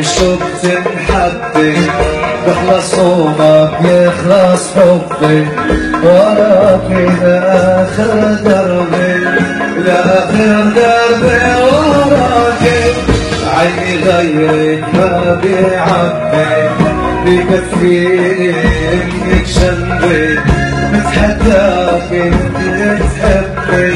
شفت محبي بخلص وما بيخلص حبي، ولكن آخر دربي لآخر دربي وراكي، عيني غيرك ما بيعبي بكفيني انك جنبي، بتحداكي انك تحبي